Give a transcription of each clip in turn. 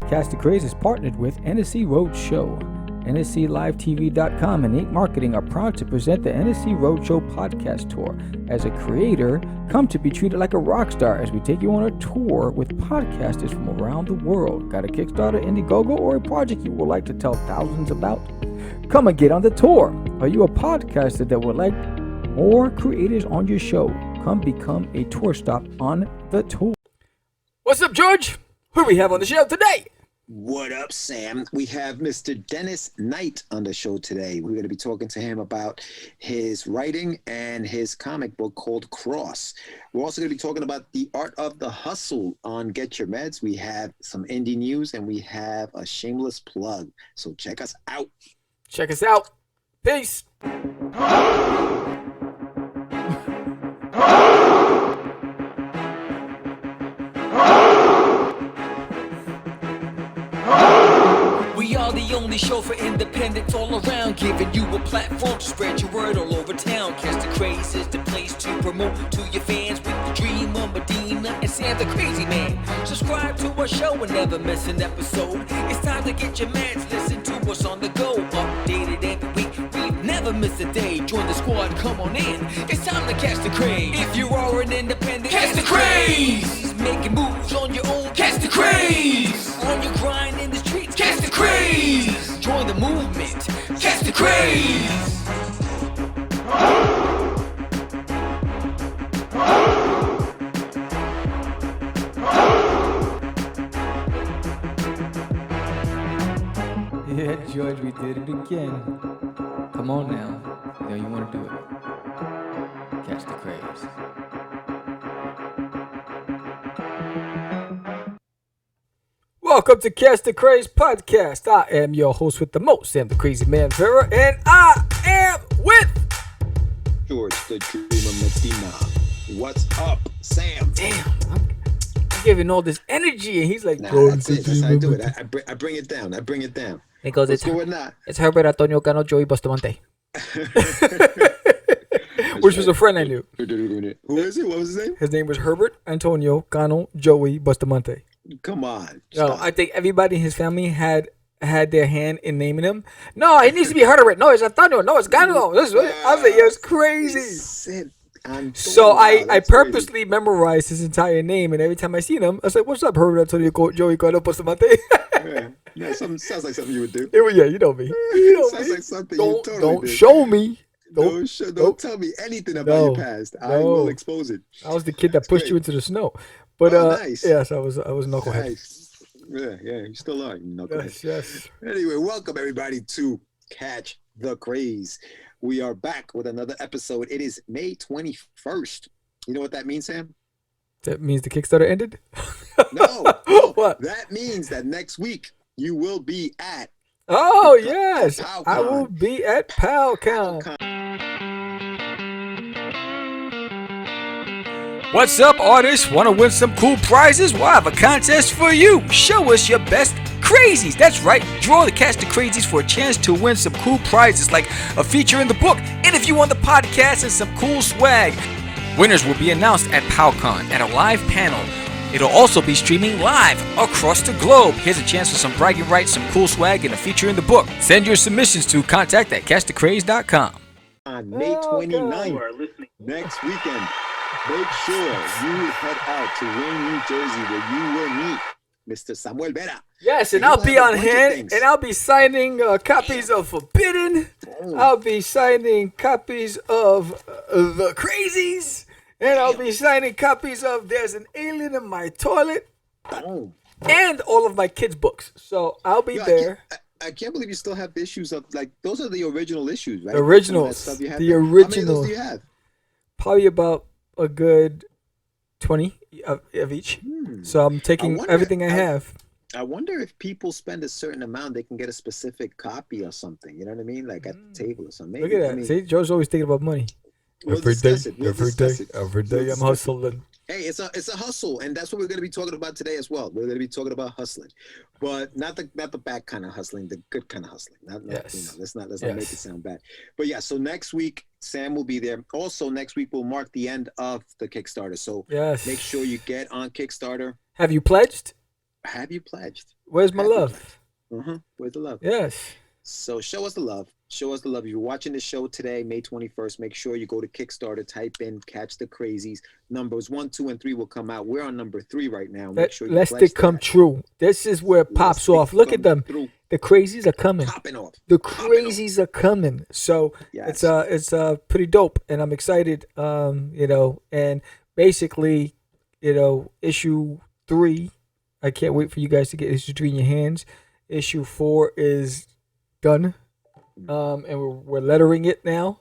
Cast the Craze is partnered with NSC Roadshow. NSCLiveTV.com and 8 Marketing are proud to present the NSC Roadshow podcast tour. As a creator, come to be treated like a rock star as we take you on a tour with podcasters from around the world. Got a Kickstarter, Indiegogo, or a project you would like to tell thousands about? Come and get on the tour. Are you a podcaster that would like more creators on your show? Come become a tour stop on the tour. What's up, George? Who do we have on the show today? What up, Sam? We have Mr. Dennis Knight on the show today. We're going to be talking to him about his writing and his comic book called Cross. We're also going to be talking about the art of the hustle on Get Your Meds. We have some indie news and we have a shameless plug. So check us out. Check us out. Peace. We are the only show for independents all around, giving you a platform to spread your word all over town. Cast the Craze is the place to promote to your fans with the dream of Medina and Sam the Crazy Man. Subscribe to our show and never miss an episode. It's time to get your meds, listen to us on the go. Updated every week, we've never missed a day. Join the squad, come on in. It's time to catch the Craze. If you are an independent, catch the Craze. Making moves on your own, catch the Craze. On your grind in the streets, catch the Craze. Join the movement, catch the Craze. Yeah, George, we did it again. Come on now. You know you want to do it. Catch the Craze. Welcome to Catch the Craze podcast. I am your host with the most, Sam the Crazy Man Vera, and I am with George, the Dreamer Medina. What's up, Sam? Damn, I'm giving all this energy, and he's like, Nah, that's it. That's how I do it. I bring it down. I bring it down. He goes, What's going on? It's Herbert Antonio Cano, Joey Bustamante. Which was a friend I knew. Who is it? What was his name? His name was Herbert Antonio Cano, Joey Bustamante. Come on. No, I think everybody in his family had their hand in naming him. No, it needs to be Herbert. No, it's Antonio. No, it's Cano. I was like, yeah, it's crazy. So I purposely memorized his entire name, and every time I seen him, I was like, "What's up, Herbert Antonio Joey Cano Bustamante?" Yeah, sounds like something you would do. Yeah, you know me. You know sounds me. like something you totally don't did. show me. Don't tell me anything about your past. I will expose it. I was the kid that pushed you into the snow. But nice. Yes, I was knucklehead. Nice. Yeah, you still are, you knucklehead. Yes. Anyway, welcome everybody to Catch the Craze. We are back with another episode. It is May 21st. You know what that means, Sam? That means the Kickstarter ended? No. What? That means that next week you will be at yes. PalCon. I will be at PalCon. What's up, artists? Want to win some cool prizes? Well, I have a contest for you. Show us your best crazies. That's right. Draw the Catch the Crazies for a chance to win some cool prizes like a feature in the book, interview on the podcast, and some cool swag. Winners will be announced at PalCon at a live panel. It'll also be streaming live across the globe. Here's a chance for some bragging rights, some cool swag, and a feature in the book. Send your submissions to contact@catchthecraze.com. On May 29th, next weekend, make sure you head out to Wayne, New Jersey, where you will meet Mr. Samuel Vera. Yes, and I'll be on hand, and I'll be signing copies of Forbidden. I'll be signing copies of The Crazies, and I'll be signing copies of There's an Alien in My Toilet, and all of my kids' books. So I'll be there. I can't believe you still have issues of, like, those are the original issues, right? Originals. The originals. How many of those do you have? Probably about a good 20 of each. So I'm taking everything I have. I wonder if people spend a certain amount, they can get a specific copy or something. You know what I mean? Like at the table or something. Maybe, look at that. See, Joe's always thinking about money. Every day I'm hustling. Hey, it's a hustle, and that's what we're going to be talking about today as well. We're going to be talking about hustling, but not the bad kind of hustling, the good kind of hustling. Let's not make it sound bad. But yeah, so next week Sam will be there. Also, next week will mark the end of the Kickstarter. So make sure you get on Kickstarter. Have you pledged? Have you pledged? Where's my Have you love? pledged? Where's the love? Yes. So show us the love. Show us the love. If you're watching the show today, May 21st, make sure you go to Kickstarter, type in Catch the Crazies. Numbers 1, 2, and 3 will come out. We're on number 3 right now. Make sure you Lest pledge it come that. true. This is where it pops off. Look at them. Through. The Crazies are coming. Popping off. The Popping off. Crazies are coming. So Yes. it's pretty dope, and I'm excited. And basically, issue 3. I can't wait for you guys to get issue 3 in your hands. Issue 4 is done, and we're lettering it now.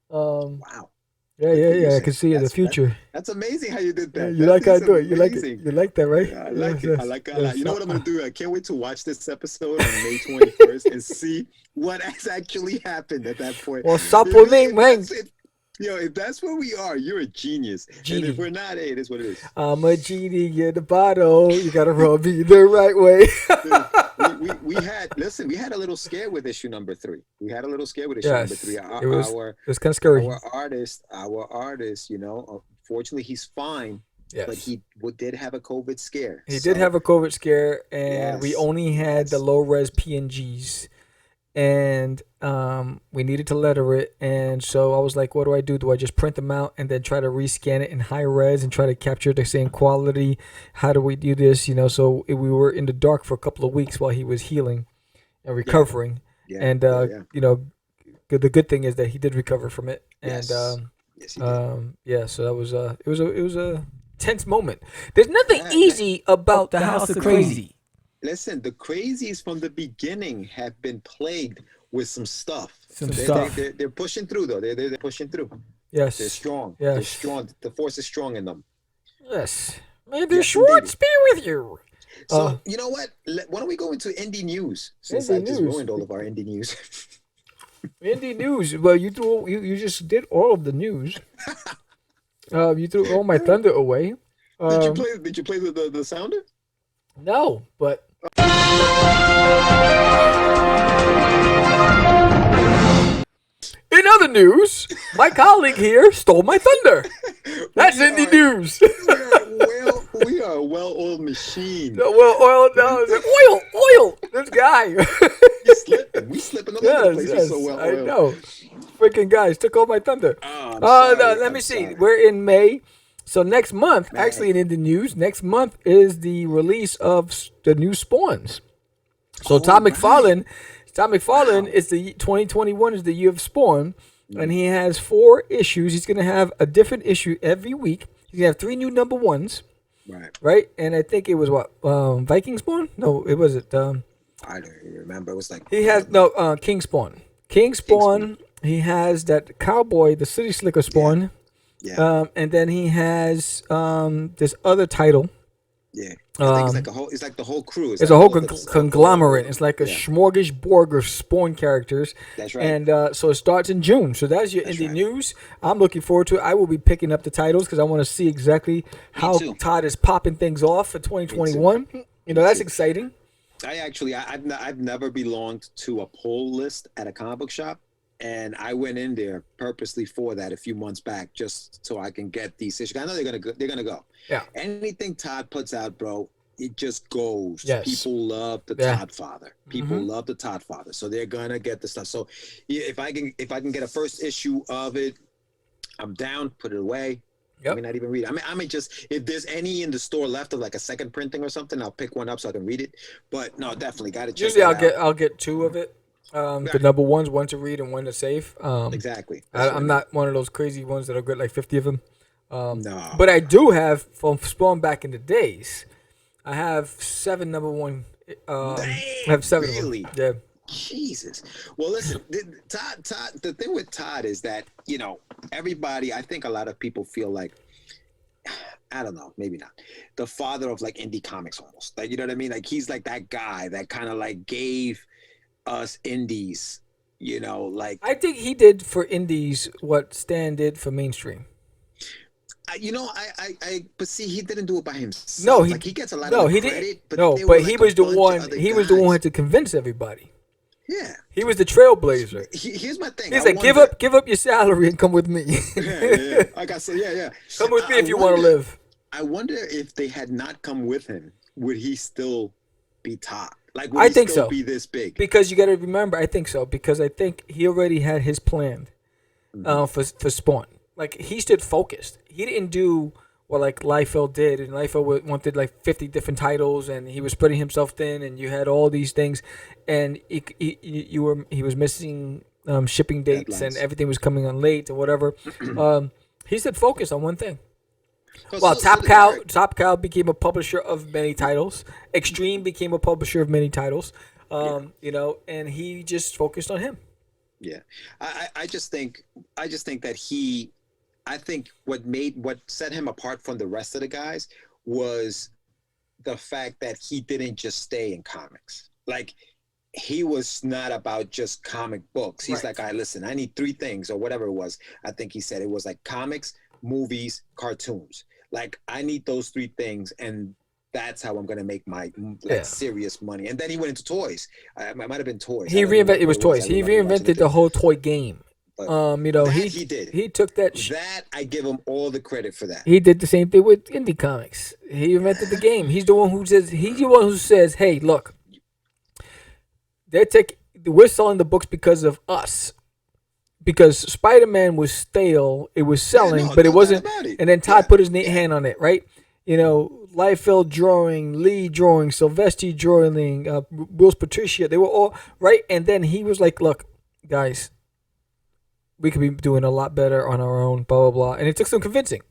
Wow. Yeah. I can see in the future. That's amazing how you did that. You like how I do it. You like it. You like that, right? Yeah, I like Yes, it. I like it. yes. You know what I'm gonna do? I can't wait to watch this episode on May 21st and see what has actually happened at that point. Well, sapo name, man. If that's where we are, you're a genius. Genie. And if we're not, hey, it is what it is. I'm a genie in the bottle. You gotta rub me the right way. Dude, we had a little scare with issue number 3. We had a little scare with issue number 3. It was kind of scary. Our artist, fortunately he's fine. Yes. But he did have a COVID scare. He did have a COVID scare, and we only had the low res PNGs, and we needed to letter it. And so I was like, what do I do? Do I just print them out and then try to rescan it in high res and try to capture the same quality? How do we do this? So we were in the dark for a couple of weeks while he was healing and recovering. Yeah. And the good thing is that he did recover from it. Yes. And Yes, he did. so that was it was a tense moment. There's nothing easy about the House of Crazy. Listen, the Crazies from the beginning have been plagued with some stuff. They're pushing through, though. They're pushing through. Yes. They're strong. Yes. They're strong. The force is strong in them. Yes. May the Schwartz be with you. So, you know what? Why don't we go into indie news? Since I just ruined all of our indie news. Indie news. Well, you just did all of the news. You threw all my thunder away. Did you play the sounder? No, but in other news, my colleague here stole my thunder. That's indie news. We are a well-oiled machine. Oil. This guy. We slipping all over the place. We're so well-oiled. I know. Freaking guys took all my thunder. Oh, No, let me see. We're in May. So next month, actually in the news, next month is the release of the new Spawns. So Todd McFarlane is the 2021 is the year of Spawn, and he has 4 issues. He's going to have a different issue every week. He's going to have 3 new number 1s. Right? And I think it was Viking Spawn? No, it wasn't. I don't remember. It was like he has King Spawn. King Spawn. He has that cowboy, the City Slicker Spawn. Yeah. And then he has this other title. Yeah. I think it's like the whole crew. It's a whole conglomerate. It's like a smorgasbord of Spawn characters. That's right. And so it starts in June. So that's your indie news. I'm looking forward to it. I will be picking up the titles because I want to see exactly how Todd is popping things off for 2021. That's exciting. I've never belonged to a pull list at a comic book shop. And I went in there purposely for that a few months back, just so I can get these issues. I know they're gonna go. Yeah. Anything Todd puts out, bro, it just goes. Yes. People love the Todd Father. People love the Todd Father, so they're gonna get the stuff. So, if I can get a first issue of it, I'm down. Put it away. Yep. I may not even read it. I mean, just if there's any in the store left of like a second printing or something, I'll pick one up so I can read it. But no, definitely got to check. Usually, it I'll get 2 of it. The number 1s, one to read and one to save. Exactly. I'm not one of those crazy ones that'll get like 50 of them. No. But I do have from Spawn back in the days. I have 7 number 1. I have 7 really? of them. Yeah. Jesus. Well, listen, Todd. The thing with Todd is that everybody. I think a lot of people feel like, I don't know, maybe not, the father of like indie comics almost. Like, you know what I mean? Like he's like that guy that kind of like gave us indies, like I think he did for indies what Stan did for mainstream. But see, he didn't do it by himself. No, he gets a lot of credit. But he was the one. He was the one who had to convince everybody. Yeah, he was the trailblazer. Here's my thing. He's like, give up your salary and come with me. Like I said, yeah. Come with me if you want to live. I wonder if they had not come with him, would he still be top? Like, would I he think still so. be this big? Because you got to remember, I think so. Because I think he already had his plan for Spawn. Like, he stood focused. He didn't do what like Liefeld did, and Liefeld wanted like 50 different titles, and he was spreading himself thin, and you had all these things, and he was missing shipping dates, and everything was coming on late or whatever. He stayed focused on one thing. Well, Top Cow became a publisher of many titles. Extreme became a publisher of many titles. You know, and he just focused on him. Yeah, I just think that I think what set him apart from the rest of the guys was the fact that he didn't just stay in comics. Like, he was not about just comic books. He's like, all right, listen, I need 3 things or whatever it was. I think he said it was like comics, movies, cartoons. Like, I need those 3 things, and that's how I'm gonna make my serious money. And then he went into toys. It might have been toys. He reinvented toys. He reinvented the whole toy game. But you know, he did. He took that. That I give him all the credit for that. He did the same thing with indie comics. He invented the game. He's the one who says, "Hey, look, we're selling the books because of us." Because Spider-Man was stale, it was selling, but it wasn't. And then Todd put his hand on it, right? You know, Liefeld drawing, Lee drawing, Silvestri drawing, Wills Patricia, they were all right. And then he was like, "Look, guys, we could be doing a lot better on our own." Blah blah blah. And it took some convincing,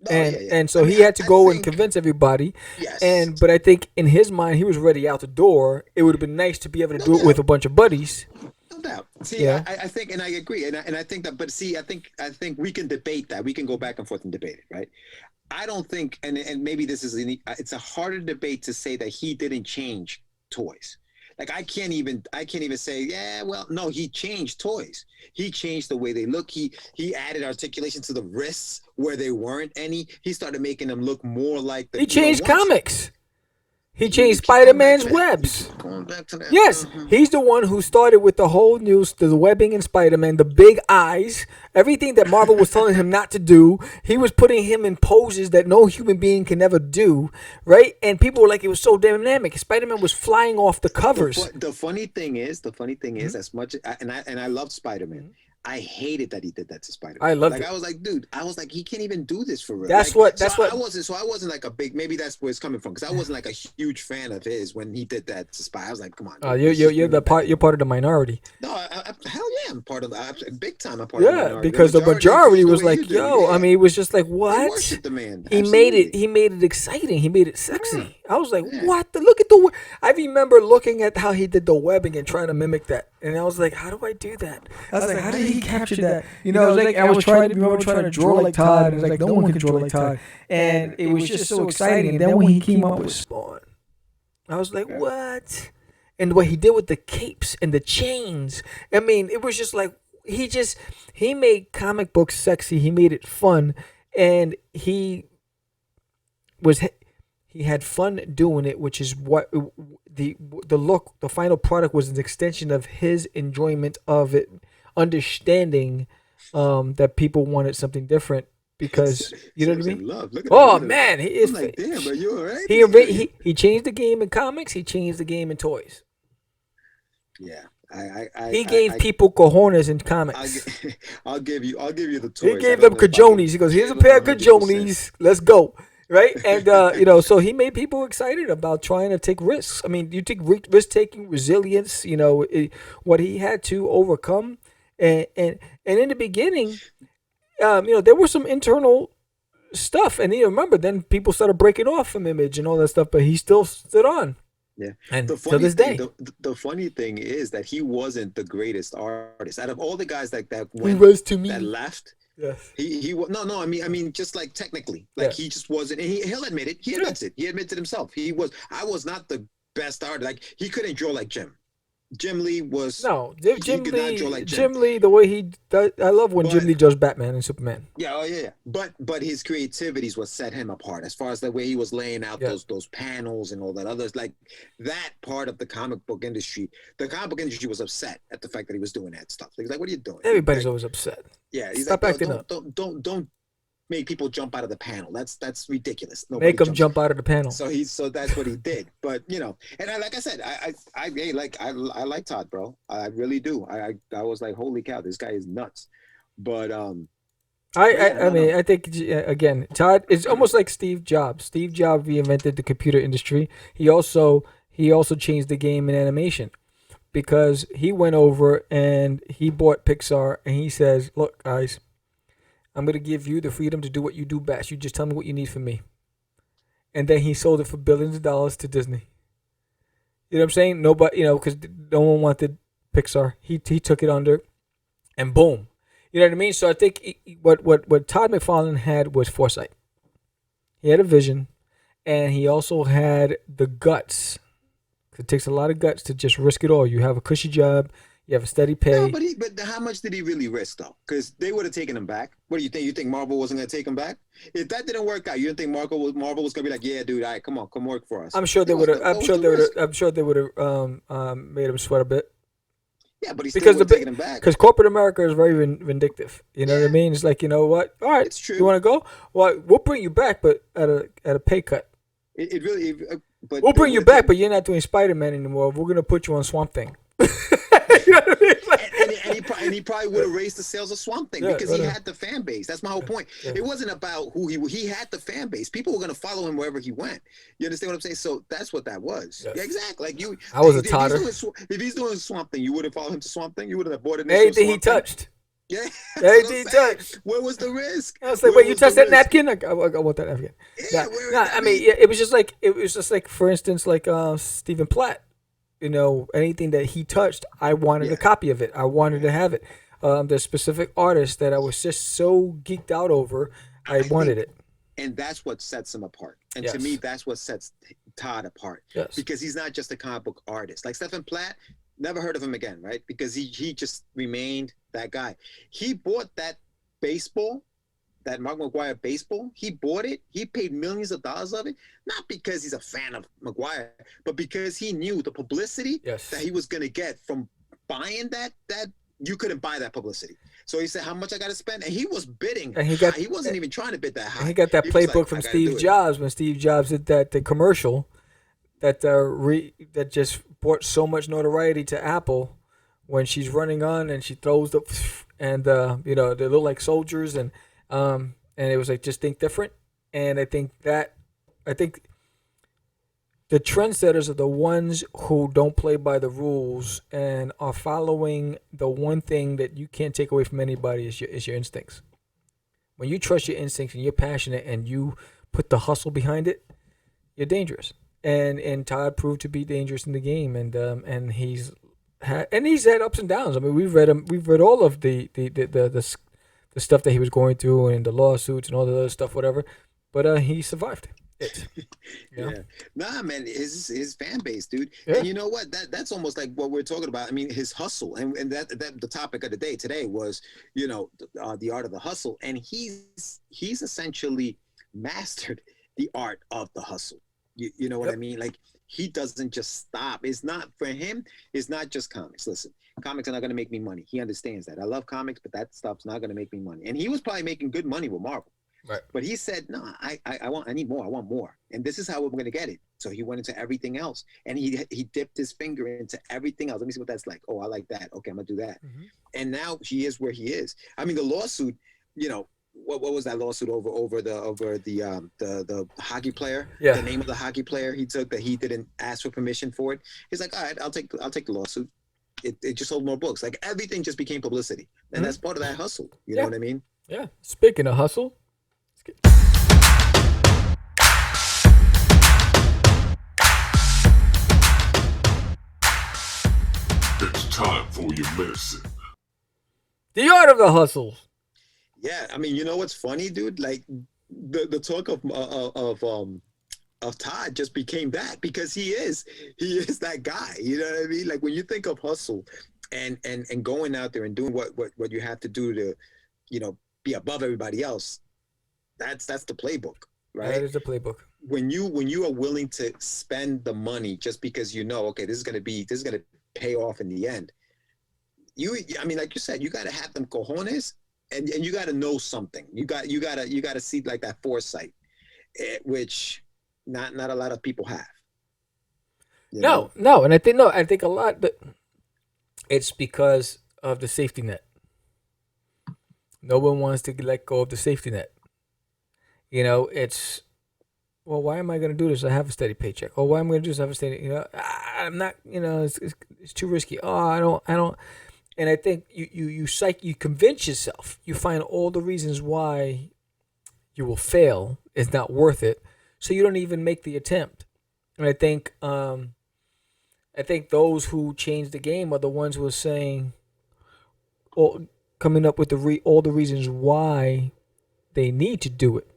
and so he had to go and convince everybody. Yes. But I think in his mind, he was already out the door. It would have been nice to be able to do it with a bunch of buddies. No doubt. See, I think, and I agree, and I think that. But see, I think we can debate that. We can go back and forth and debate it, right? I don't think, and maybe this is it's a harder debate to say that he didn't change toys. Like, I can't even say, yeah, well, no, he changed toys. He changed the way they look. He added articulation to the wrists where there weren't any. He started making them look more like the. He changed comics. He changed Spider-Man's webs. Going back to that. Yes, he's the one who started with the whole news, the webbing in Spider-Man, the big eyes, everything that Marvel was telling him not to do. He was putting him in poses that no human being can ever do, right? And people were like, it was so dynamic. Spider-Man was flying off the covers. The funny thing is, as much and I loved Spider-Man. I hated that he did that to Spider-Man. I loved it. I was like, dude, he can't even do this for real. That's what. I wasn't like a big. Maybe that's where it's coming from, because I wasn't like a huge fan of his when he did that to Spider. I was like, come on. You're part of the minority. No, hell yeah, I'm part of big time. I'm part of the minority. Yeah, because the majority was like, yo. Yeah. I mean, it was just like, what? They worship the man. He made it exciting. He made it sexy. Yeah. I was like, what? Look at the. I remember looking at how he did the webbing and trying to mimic that, and I was like, how do I do that? I was like, how did he capture that? You know, I was trying to draw like Todd. It was like, no one can draw like Todd. And it was just so exciting. And then when he came up with Spawn, I was like, what? And what he did with the capes and the chains. I mean, it was just like, he made comic books sexy. He made it fun. And he had fun doing it, which is what the final product was an extension of his enjoyment of it, understanding that people wanted something different, because you know what I mean. Man, he is. Like, damn, but you all right? He changed the game in comics. He changed the game in toys. Yeah, he gave people cojones in comics. I'll give you the toys. He gave them cajones. He goes, here's a pair of cajones. Let's go. Right? And, so he made people excited about trying to take risks. I mean, you take risk-taking, resilience, what he had to overcome. And in the beginning, there was some internal stuff. And remember, then people started breaking off from Image and all that stuff, but he still stood on. Yeah. And to this day. The funny thing is that he wasn't the greatest artist. Out of all the guys that left, yes. He no. I mean, just like technically, he just wasn't. And he'll admit it. He admits it. He admits it himself. I was not the best artist. Like, he couldn't draw like Jim. Jim Lee was Jim Lee, the way he does. I love when Jim Lee does Batman and Superman. Yeah. But his creativity is what set him apart, as far as the way he was laying out those panels and all that others. Like, that part of the comic book industry. The comic book industry was upset at the fact that he was doing that stuff. He's like, "What are you doing?" Everybody's always upset. Yeah, he's Stop like, acting up. Don't make people jump out of the panel. That's ridiculous. Make them jump out of the panel. So that's what he did. But you know, and like I said, I like Todd, bro. I really do. I was like, holy cow, this guy is nuts. But I mean, I think again, Todd is almost like Steve Jobs. Steve Jobs reinvented the computer industry. He also changed the game in animation, because he went over and he bought Pixar and he says, "Look, guys, I'm gonna give you the freedom to do what you do best. You just tell me what you need from me." And then he sold it for billions of dollars to Disney. You know what I'm saying? Nobody, because no one wanted Pixar. He took it under, and boom. You know what I mean? So I think what Todd McFarlane had was foresight. He had a vision, and he also had the guts. It takes a lot of guts to just risk it all. You have a cushy job, you have a steady pay. No, but how much did he really risk though? Because they would have taken him back. What do you think? You think Marvel wasn't going to take him back? If that didn't work out, you didn't think Marvel was going to be like, yeah, dude, all right, come on, come work for us. I'm sure they would have. I'm sure they would have made him sweat a bit. Yeah, but he's still taking him back. Because corporate America is very vindictive. You know what I mean? It's like, you know what? All right, it's true. You want to go? Well, we'll bring you back, but at a pay cut. It really. But we'll bring you back, but you're not doing Spider-Man anymore. We're gonna put you on Swamp Thing. You know what I mean? Like, and he probably would have raised the sales of Swamp Thing because he had the fan base. That's my whole point. Yeah. It wasn't about who he had the fan base. People were gonna follow him wherever he went. You understand what I'm saying? So that's what that was. Yes. Yeah, exactly. Like you. I was a toddler. If he's doing Swamp Thing, you wouldn't follow him to Swamp Thing. You wouldn't have bought it. Anything he touched. Yeah. Anything he touched. Where was the risk? I was like, wait, you touched that napkin? I want that napkin. Yeah. I mean, it was just like, for instance, like Stephen Platt. You know, anything that he touched, I wanted a copy of it. I wanted to have it. There's specific artists that I was just so geeked out over. I wanted it. And that's what sets him apart. And to me, that's what sets Todd apart. Yes. Because he's not just a comic book artist. Like Stephen Platt, never heard of him again, right? Because he just remained that guy. He bought that baseball, that Mark McGuire baseball. He bought it. He paid millions of dollars of it, not because he's a fan of McGuire, but because he knew the publicity that he was going to get from buying that you couldn't buy that publicity. So he said, how much I got to spend? And he was bidding. And he wasn't even trying to bid that high. And he got that playbook from Steve Jobs when Steve Jobs did the commercial that that just brought so much notoriety to Apple when she's running on and she throws the and they look like soldiers and it was like, just think different. And I think the trendsetters are the ones who don't play by the rules and are following the one thing that you can't take away from anybody is your instincts. When you trust your instincts and you're passionate and you put the hustle behind it, you're dangerous. And Todd proved to be dangerous in the game, and he's had ups and downs. I mean, we've read all of the stuff that he was going through and the lawsuits and all the other stuff, whatever. But he survived it. Yeah. Nah, man, his fan base, dude. Yeah. And you know what? That's almost like what we're talking about. I mean, his hustle, and that the topic of the day today was, the art of the hustle, and he's essentially mastered the art of the hustle. You know what I mean? Like, he doesn't just stop. It's not, for him, it's not just comics. Listen, comics are not going to make me money. He understands that. I love comics, but that stuff's not going to make me money. And he was probably making good money with Marvel. Right. But he said, no, I need more. I want more. And this is how we're going to get it. So he went into everything else. And he dipped his finger into everything else. Let me see what that's like. Oh, I like that. Okay, I'm going to do that. Mm-hmm. And now he is where he is. I mean, the lawsuit, what was that lawsuit over the hockey player? Yeah. The name of the hockey player he took that he didn't ask for permission for it. He's like, all right, I'll take the lawsuit. It just sold more books. Like, everything just became publicity, and that's part of that hustle. You know what I mean? Yeah. Speaking of hustle, it's time for your medicine. The art of the hustle. Yeah, I mean, you know what's funny, dude? Like, the talk of Todd just became that, because he is that guy. You know what I mean? Like, when you think of hustle and going out there and doing what you have to do to, be above everybody else, that's the playbook, right? That is the playbook. When you are willing to spend the money just because okay, this is gonna pay off in the end. Like you said, you gotta have them cojones and you got to know something. You got to see like that foresight, which not a lot of people have. No, and I think a lot, but it's because of the safety net. No one wants to let go of the safety net. It's, well, why am I going to do this? I have a steady paycheck. Oh, why am I going to do this? I have a steady, I'm not, it's too risky. Oh, I don't. And I think you convince yourself, you find all the reasons why you will fail is not worth it. So you don't even make the attempt. And I think those who change the game are the ones who are saying, or coming up with all the reasons why they need to do it.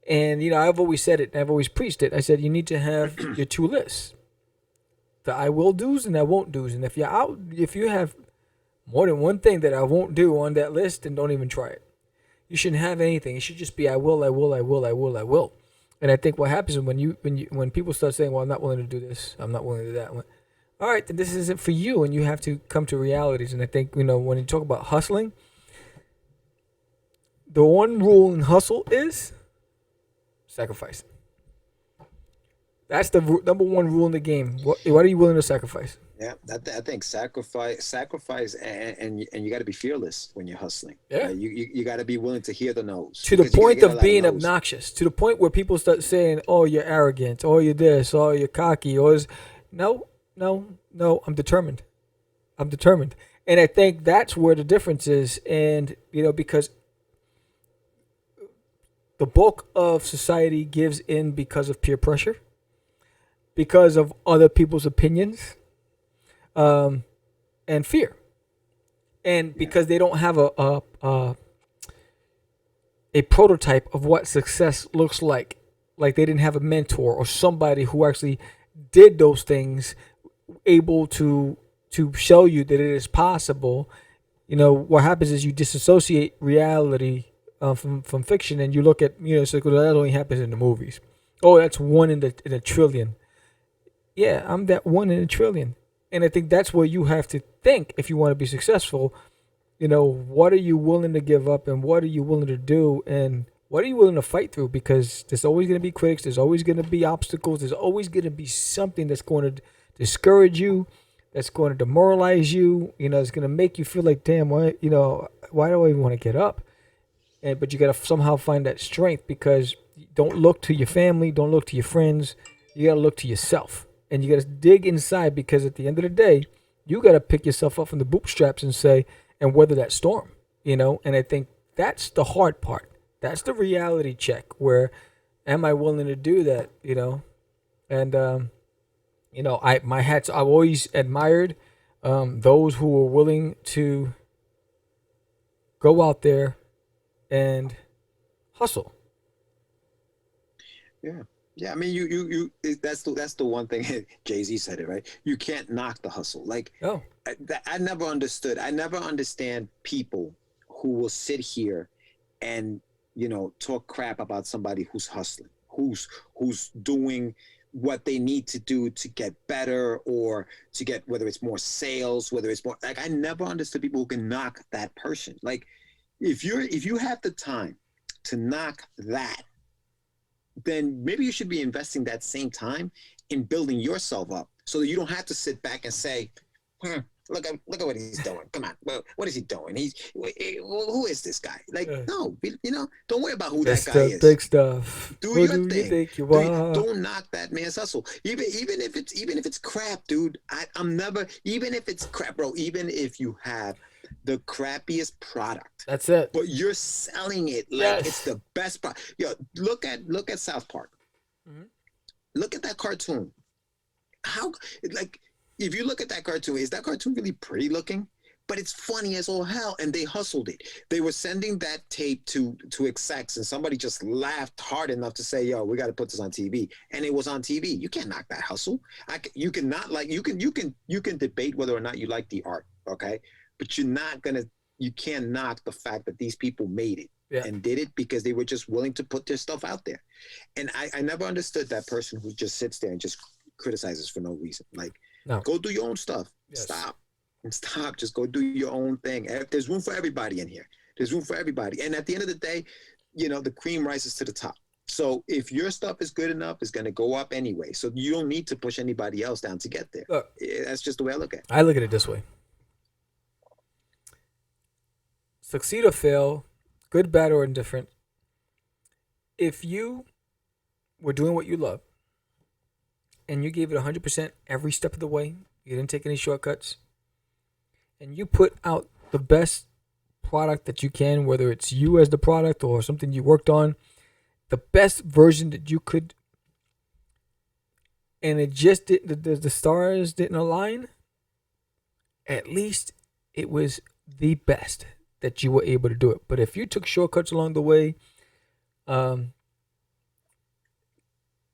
And I've always said it, and I've always preached it. I said you need to have your two lists: the I will do's and I won't do's. And if you have more than one thing that I won't do on that list, then don't even try it. You shouldn't have anything. It should just be I will. And I think what happens is when people start saying, well, I'm not willing to do this, I'm not willing to do that, all right, then this isn't for you, and you have to come to realities. And I think, when you talk about hustling, the one rule in hustle is sacrifice. That's the number one rule in the game. What are you willing to sacrifice? Yeah, I think sacrifice, and you got to be fearless when you're hustling. Yeah, you got to be willing to hear the no's. To the point of being obnoxious. To the point where people start saying, "Oh, you're arrogant. Oh, you're this. Oh, you're cocky." Or no. I'm determined. And I think that's where the difference is. And because the bulk of society gives in because of peer pressure, because of other people's opinions. And fear, and because they don't have a prototype of what success looks like they didn't have a mentor or somebody who actually did those things, able to show you that it is possible. What happens is you disassociate reality from fiction, and you look at so that only happens in the movies. Oh, that's one in a trillion. Yeah, I'm that one in a trillion. And I think that's where you have to think if you want to be successful. What are you willing to give up, and what are you willing to do, and what are you willing to fight through? Because there's always going to be critics. There's always going to be obstacles. There's always going to be something that's going to discourage you, that's going to demoralize you. It's going to make you feel like, damn, why do I even want to get up? But you got to somehow find that strength, because don't look to your family. Don't look to your friends. You got to look to yourself. And you got to dig inside, because at the end of the day, you got to pick yourself up from the bootstraps and weather that storm, And I think that's the hard part. That's the reality check. Where am I willing to do that? And I've always admired those who were willing to go out there and hustle. Yeah. Yeah, I mean, you that's the one thing. Jay-Z said it, right? You can't knock the hustle. Like, I never understood. I never understand people who will sit here and talk crap about somebody who's hustling, who's doing what they need to do to get better, or to get, whether it's more sales, whether it's more, like, I never understood people who can knock that person. Like, if you have the time to knock that, then maybe you should be investing that same time in building yourself up, so that you don't have to sit back and say, look at what he's doing. Come on, well, what is he doing? Who is this guy? Like, no, don't worry about who that guy is. Big stuff. Do your thing. You think you are? Don't knock that man's hustle. Even if it's crap, dude. I'm never, even if it's crap, bro. Even if you have the crappiest product, that's it, but you're selling it like it's the best product. Yo, look at South Park. Mm-hmm. Look at that cartoon. How, like, if you look at that cartoon, is that cartoon really pretty looking? But it's funny as all hell, and they hustled it. They were sending that tape to execs, and somebody just laughed hard enough to say, "Yo, we got to put this on TV," and it was on TV. You can't knock that hustle. You can debate whether or not you like the art, okay? But you can't knock the fact that these people made it and did it because they were just willing to put their stuff out there. And I never understood that person who just sits there and just criticizes for no reason. Like, go do your own stuff. Yes. Stop. Just go do your own thing. There's room for everybody in here. There's room for everybody. And at the end of the day, you know, the cream rises to the top. So if your stuff is good enough, it's going to go up anyway. So you don't need to push anybody else down to get there. Look, That's just the way I look at it. I look at it this way. Succeed or fail, good, bad, or indifferent. If you were doing what you love and you gave it 100% every step of the way, you didn't take any shortcuts, and you put out the best product that you can, whether it's you as the product or something you worked on, the best version that you could, and it just didn't, the stars didn't align, at least it was the best that you were able to do it. But if you took shortcuts along the way, and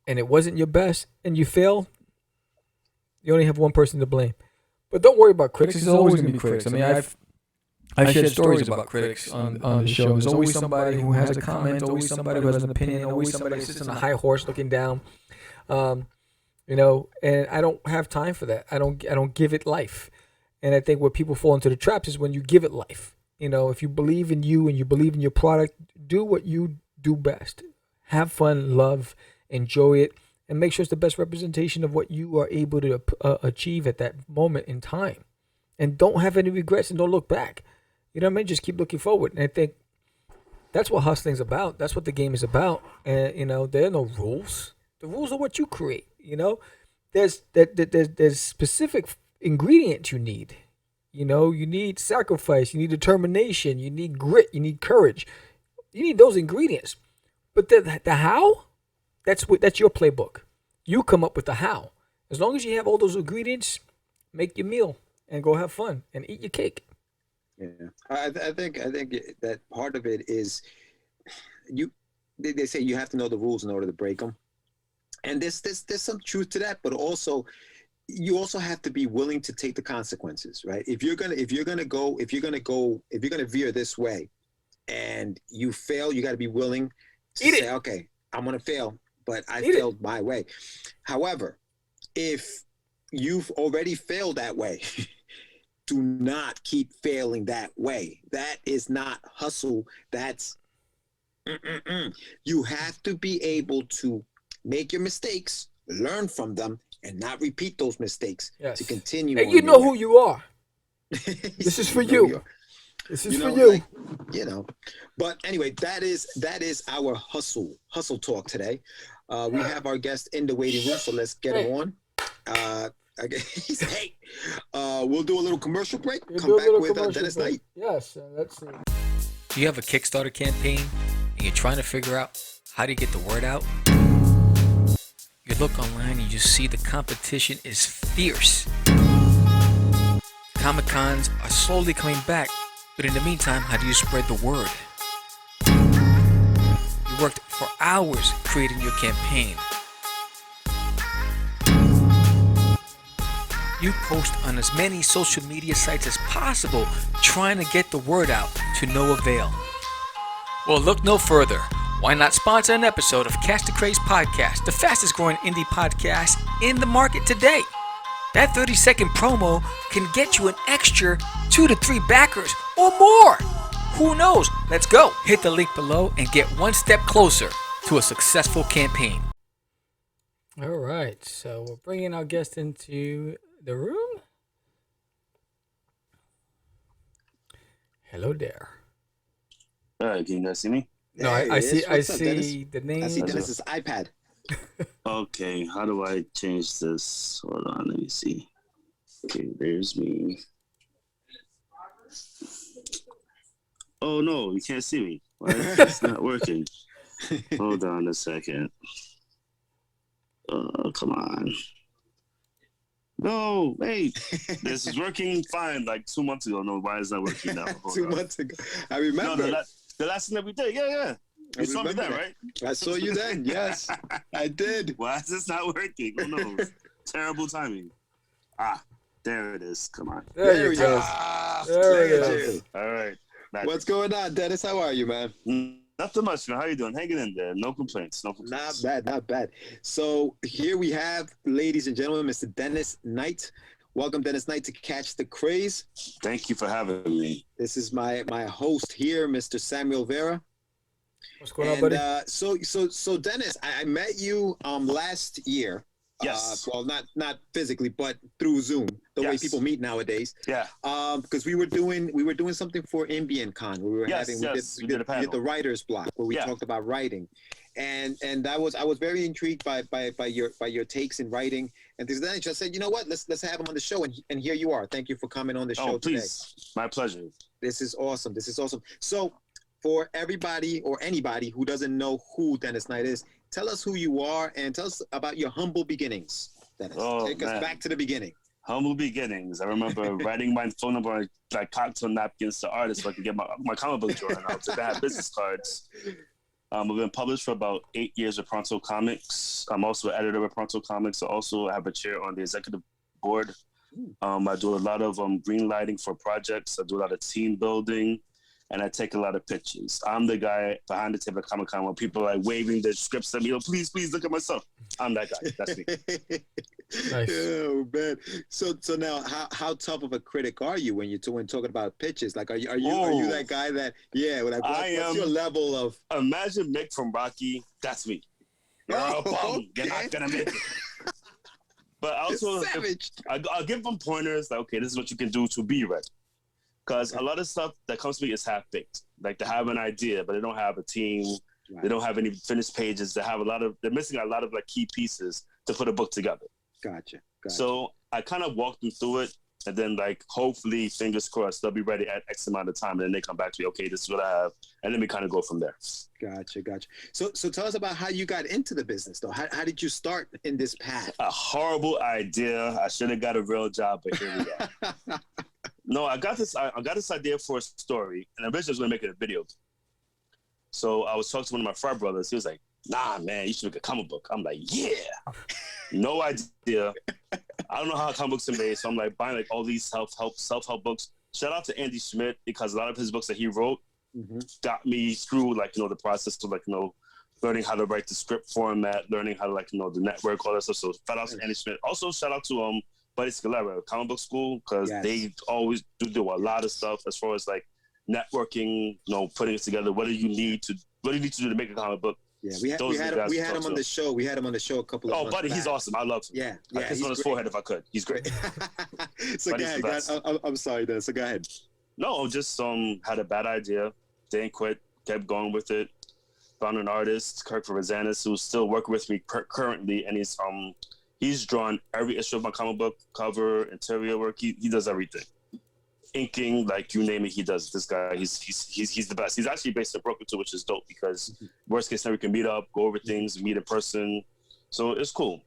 it wasn't your best, and you fail, you only have one person to blame. But don't worry about critics. There's always going to be critics. I mean, I've shared stories about critics on the show. There's always somebody who has a comment, always somebody who has an opinion, always somebody who sits on a high horse looking down. You know, and I don't have time for that. I don't give it life. And I think where people fall into the traps is when you give it life. You know, if you believe in you and you believe in your product, do what you do best. Have fun, love, enjoy it, and make sure it's the best representation of what you are able to achieve at that moment in time. And don't have any regrets and don't look back. You know what I mean? Just keep looking forward. And I think that's what hustling's about. That's what the game is about. And, you know, there are no rules. The rules are what you create, you know? There's specific ingredients you need. You know, you need sacrifice, you need determination, you need grit, you need courage. You need those ingredients. But the how, that's your playbook. You come up with the how. As long as you have all those ingredients, make your meal and go have fun and eat your cake. Yeah, I think that part of it is they say you have to know the rules in order to break them, and there's some truth to that, but also you also have to be willing to take the consequences, right? If you're gonna veer this way and you fail, you got to be willing to say, okay, I'm gonna fail, but I failed my way. However, if you've already failed that way, do not keep failing that way. That is not hustle. That's You have to be able to make your mistakes, learn from them, and not repeat those mistakes to continue. And you know who you are. This is for you. This is for you. Like, you know. But anyway, that is our hustle talk today. We have our guest in the waiting room, so let's get him on. We'll do a little commercial break. Come back with Dennis Knight. Yes, let's see. Do you have a Kickstarter campaign and you're trying to figure out how to get the word out? You look online and you see the competition is fierce. Comic-Cons are slowly coming back, but in the meantime, how do you spread the word? You worked for hours creating your campaign. You post on as many social media sites as possible, trying to get the word out to no avail. Well, look no further. Why not sponsor an episode of Catch the Craze podcast, the fastest growing indie podcast in the market today? That 30-second promo can get you an extra 2 to 3 backers or more. Who knows? Let's go. Hit the link below and get one step closer to a successful campaign. All right, so we're bringing our guest into the room. Hello there. Can you guys see me? No, I see the name. I see Dennis's iPad. Okay, how do I change this? Hold on, let me see. Okay, there's me. Oh no, you can't see me. Why? It's not working. Hold on a second. Come on. No, wait. This is working fine like 2 months ago. No, why is that working now? 2 months ago. I remember. No, the last thing that we did. Yeah. You saw me then, right? I saw you then. Yes, I did. Why is this not working? Who knows? Terrible timing. There it is. Come on. There you go. There it is. All right. What's going on, Dennis? How are you, man? Nothing much, man. How you doing? Hanging in there. No complaints. Not bad. So here we have, ladies and gentlemen, Mr. Dennis Knight. Welcome, Dennis Knight, to Catch the Craze. Thank you for having me. This is my host here, Mr. Samuel Vera. What's going on, buddy? So Dennis, I met you last year. Yes. Well, not physically, but through Zoom, the way people meet nowadays. Yeah. Because we were doing something for Ambient Con. We did the writer's block where we talked about writing, and I was very intrigued by your takes in writing. And then I just said, you know what, let's have him on the show, and here you are. Thank you for coming on the show today. My pleasure. This is awesome. So, for everybody or anybody who doesn't know who Dennis Knight is, tell us who you are and tell us about your humble beginnings, Dennis. Take us back to the beginning. Humble beginnings. I remember writing my phone number on like cocktail napkins to artists so I could get my comic book drawing out. So I had business cards. I've been published for about 8 years with Pronto Comics. I'm also an editor with Pronto Comics. I also have a chair on the executive board. I do a lot of green lighting for projects. I do a lot of team building. And I take a lot of pictures. I'm the guy behind the table at Comic-Con when people are like waving their scripts at me. Please look at my stuff. I'm that guy. That's me. Nice. Oh man. So now, how tough of a critic are you when talking about pitches? Like, are you that guy that what's your level of? Imagine Mick from Rocky. That's me. You're a bum. You're not gonna make it. But also, I'll give them pointers. Like, okay, this is what you can do to be ready. Because a lot of stuff that comes to me is half-baked. Like, they have an idea, but they don't have a team. Right. They don't have any finished pages. They're missing a lot of like key pieces to put a book together. Gotcha. So I kind of walk them through it, and then like hopefully, fingers crossed, they'll be ready at X amount of time, and then they come back to me. Okay, this is what I have, and then we kind of go from there. Gotcha. So tell us about how you got into the business, though. How did you start in this path? A horrible idea. I should have got a real job, but here we are. No, I got this idea for a story, and originally I was going to make it a video. So I was talking to one of my frat brothers. He was like, "Nah, man, you should make a comic book." I'm like, "Yeah." No idea. I don't know how comic books are made, so I'm like buying like all these self-help books. Shout out to Andy Schmidt, because a lot of his books that he wrote got me through the process of learning how to write the script format, learning how to the network, all that stuff. So shout out to Andy Schmidt. Also shout out to Buddy Scalera, Comic Book School, because they always do a lot of stuff as far as like networking, putting it together. What do you need to do to make a comic book? Yeah, we had him on the show. We had him on the show a couple of months Buddy, back. He's awesome. I love him. Yeah, I kiss on his forehead if I could. He's great. So go ahead. I'm sorry, Dennis. So go ahead. No, just had a bad idea. Didn't quit. Kept going with it. Found an artist, Kirk Verzanis, who's still working with me currently, and he's drawn every issue of my comic book, cover, interior work. He does everything. Inking, like you name it, he does. This guy, he's the best. He's actually based in Brooklyn too, which is dope, because worst case scenario, we can meet up, go over things, meet in person. So it's cool.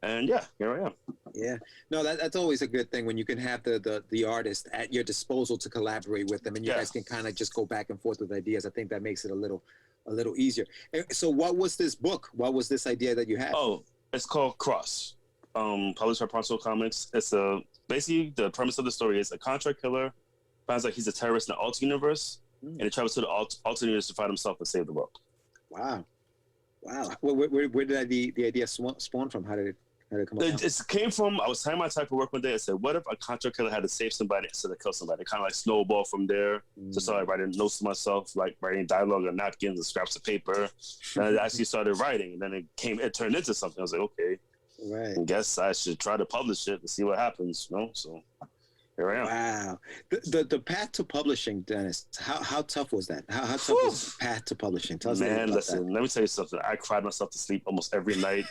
And yeah, here I am. Yeah, no, that's always a good thing when you can have the artist at your disposal to collaborate with them, and you guys can kind of just go back and forth with ideas. I think that makes it a little easier. So what was this book? What was this idea that you had? Oh, it's called Cross. Published by Pronto Comics. It's basically the premise of the story is a contract killer finds out he's a terrorist in the alternate universe, and he travels to the alternate universe to find himself and save the world. Wow. Where did the idea spawn from? How did it come about? It came from, I was typing my type of work one day. I said, what if a contract killer had to save somebody instead of kill somebody? It kind of like snowball from there. So I started writing notes to myself, like writing dialogue on napkins and scraps of paper. And I actually started writing, and then it turned into something. I was like, okay. Right. I guess I should try to publish it and see what happens, So here I am. Wow. The path to publishing, Dennis, how tough was that? How tough was the path to publishing? Tell us let me tell you something. I cried myself to sleep almost every night,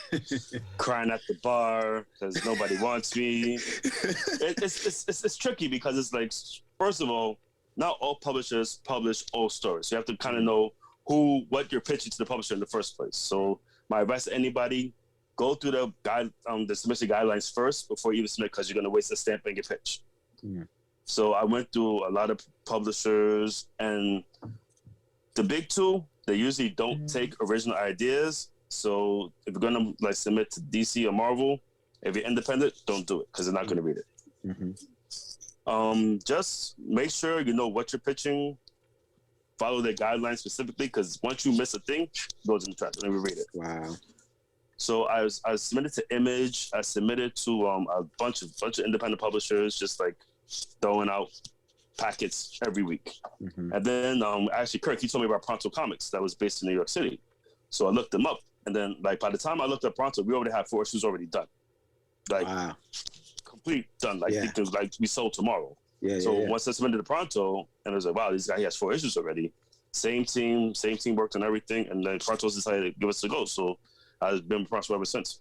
crying at the bar because nobody wants me. It's tricky because it's like, first of all, not all publishers publish all stories. So you have to kind of know what you're pitching to the publisher in the first place. So my advice to anybody, go through the submission guidelines first before you even submit, because you're going to waste a stamp and your pitch. Yeah. So I went through a lot of publishers, and the big two, they usually don't take original ideas. So if you're going to submit to DC or Marvel, if you're independent, don't do it, because they're not going to read it. Just make sure you know what you're pitching. Follow their guidelines specifically, because once you miss a thing, it goes in the trash. Let me read it. Wow. So I submitted to Image. I submitted to a bunch of independent publishers, just like throwing out packets every week. And then actually Kirk, he told me about Pronto Comics that was based in New York City. So I looked them up, and then like by the time I looked at Pronto, we already had 4 issues already done, like complete done. Like it was like we sold tomorrow. Once I submitted to Pronto, and I was like, wow, this guy he has 4 issues already. Same team worked on everything, and then Pronto decided to give us a go. So I've been with Pronto ever since.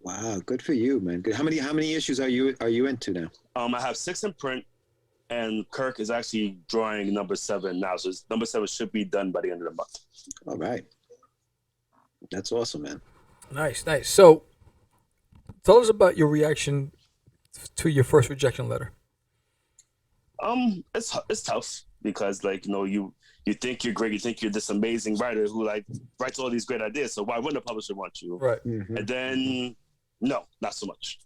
Wow, good for you, man. Good. How many issues are you into now? I have 6 in print, and Kirk is actually drawing number 7 now. So number 7 should be done by the end of the month. All right. That's awesome, man. Nice. So tell us about your reaction to your first rejection letter. It's tough because like, you know, you think you're great, you think you're this amazing writer who like writes all these great ideas. So why wouldn't a publisher want you? Right. And then no, not so much.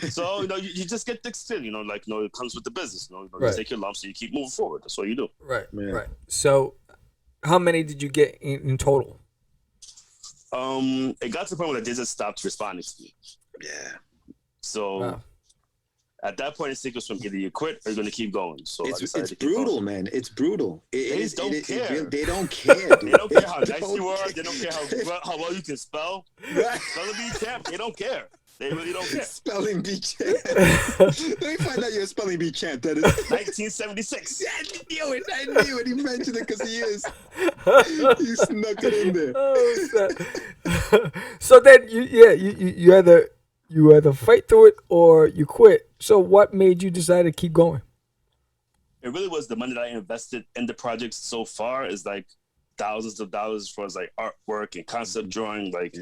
So, you know, you just get thick skin, you know, like, you know, it comes with the business, you know, you take your lumps and you keep moving forward. That's all you do. Right. So how many did you get in total? It got to the point where they just stopped responding to me. Yeah. So at that point, it's was from either you quit or you're going to keep going. So it's brutal, man. It's brutal. They don't care. They don't care. They don't care how nice you are. They don't care how well you can spell. Spelling bee champ. They don't care. They really don't care. Spelling bee champ. Let me find out you're a spelling bee champ. That is 1976. I knew it. He mentioned it because he is. He snuck it in there. Oh, so then you either fight through it or you quit. So what made you decide to keep going? It really was the money that I invested in the project so far is like thousands of dollars for like artwork and concept drawing, like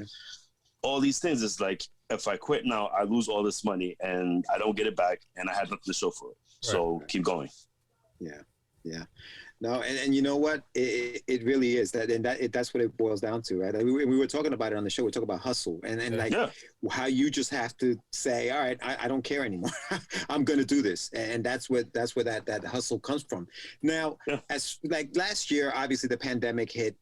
all these things. Is like, if I quit now, I lose all this money and I don't get it back, and I had nothing to show for it. So keep going. Yeah. No, and you know what? It really is that, and that's what it boils down to, right? Like we were talking about it on the show. We talk about hustle, and how you just have to say, all right, I don't care anymore. I'm going to do this, and that's where that hustle comes from. Now, as like last year, obviously the pandemic hit.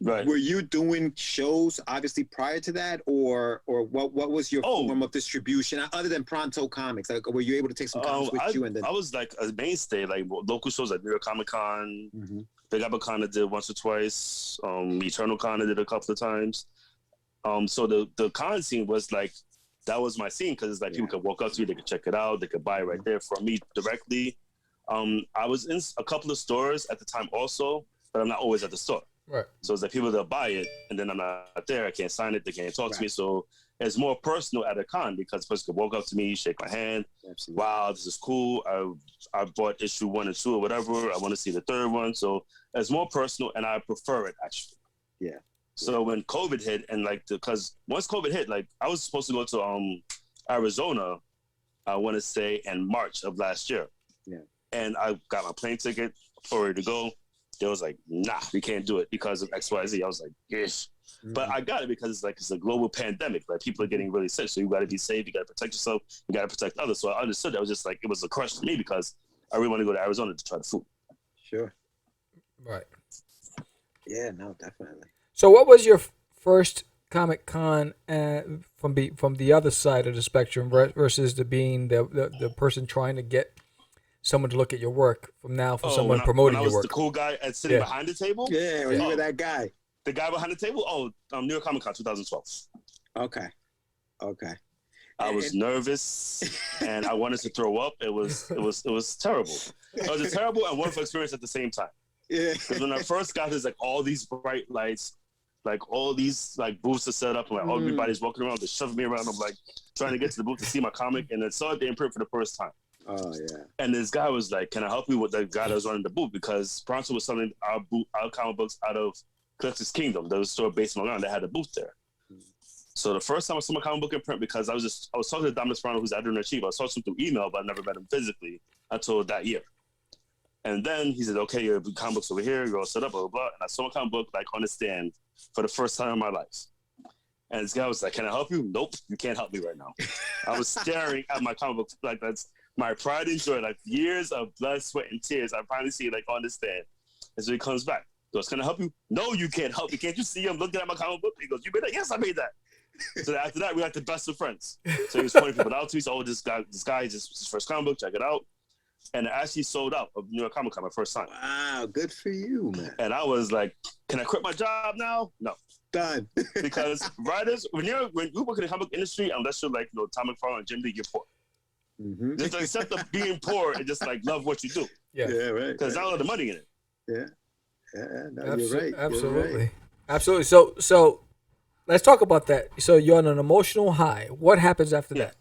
Right. Were you doing shows obviously prior to that, or what was your form of distribution other than Pronto Comics? Like, were you able to take some comics with you? And then I was like a mainstay, like local shows like New York Comic Con, Big Apple Con I did once or twice, Eternal Con I did a couple of times. So the con scene was like, that was my scene because it's like people could walk up to you, they could check it out, they could buy it right there from me directly. I was in a couple of stores at the time also, but I'm not always at the store. Right. So it's like people that buy it, and then I'm not there. I can't sign it. They can't talk to me. So it's more personal at a con because the person could walk up to me, shake my hand. Absolutely. Wow, this is cool. I bought issue 1 and 2 or whatever. I want to see the 3rd one. So it's more personal, and I prefer it actually. Yeah. So when COVID hit, and like because once COVID hit, like I was supposed to go to Arizona, I want to say in March of last year. Yeah. And I got my plane ticket for ready to go. They was like, nah, we can't do it because of XYZ. I was like, yes. But I got it because it's a global pandemic. Like people are getting really sick. So you got to be safe. You got to protect yourself. You got to protect others. So I understood that. It was just like, it was a crush for me because I really want to go to Arizona to try the food. Sure. Right. Yeah, no, definitely. So what was your first Comic Con from the other side of the spectrum versus being the person trying to get someone to look at your work from someone promoting your work? The cool guy sitting behind the table? Yeah, you were that guy. The guy behind the table? New York Comic Con 2012. Okay. I was nervous and I wanted to throw up. It was terrible. It was a terrible and wonderful experience at the same time. Yeah. Because when I first got there's like all these bright lights, like all these like booths are set up, and like everybody's walking around, they're shoving me around. I'm like trying to get to the booth to see my comic, and I saw it in print for the first time. Oh yeah. And this guy was like, "Can I help you with the guy that was running the booth?" Because Pronto was selling our comic books out of Collector's Kingdom. There was a store based in Long Island that had a booth there. So the first time I saw my comic book in print, because I was talking to Dominic Sperano, who's editor-in-chief. I was talking to him through email, but I never met him physically until that year. And then he said, "Okay, your comic book's over here. You're all set up, blah, blah, blah." And I saw my comic book like on the stand for the first time in my life. And this guy was like, "Can I help you?" "Nope, you can't help me right now." I was staring at my comic book like that's my pride and joy, like years of blood, sweat, and tears. I finally see it like on the stand. And so he comes back. He goes, "Can I help you?" "No, you can't help me. Can't you see I'm looking at my comic book?" He goes, "You made that?" "Yes, I made that." So after that, we got the best of friends. So he was pointing people out to me. So, this guy is just his first comic book. Check it out. And it actually sold out of New York Comic Con my first time. Wow, good for you, man. And I was like, can I quit my job now? No. Done. Because writers, when you work in the comic book industry, unless you're like, Tom McFarlane and Jim Lee, you're poor. Mm-hmm. Just accept of being poor and just like love what you do. Yeah, right. Because not a lot of money in it. No, you're right. Absolutely. You're right. Absolutely. So let's talk about that. So you're on an emotional high. What happens after that?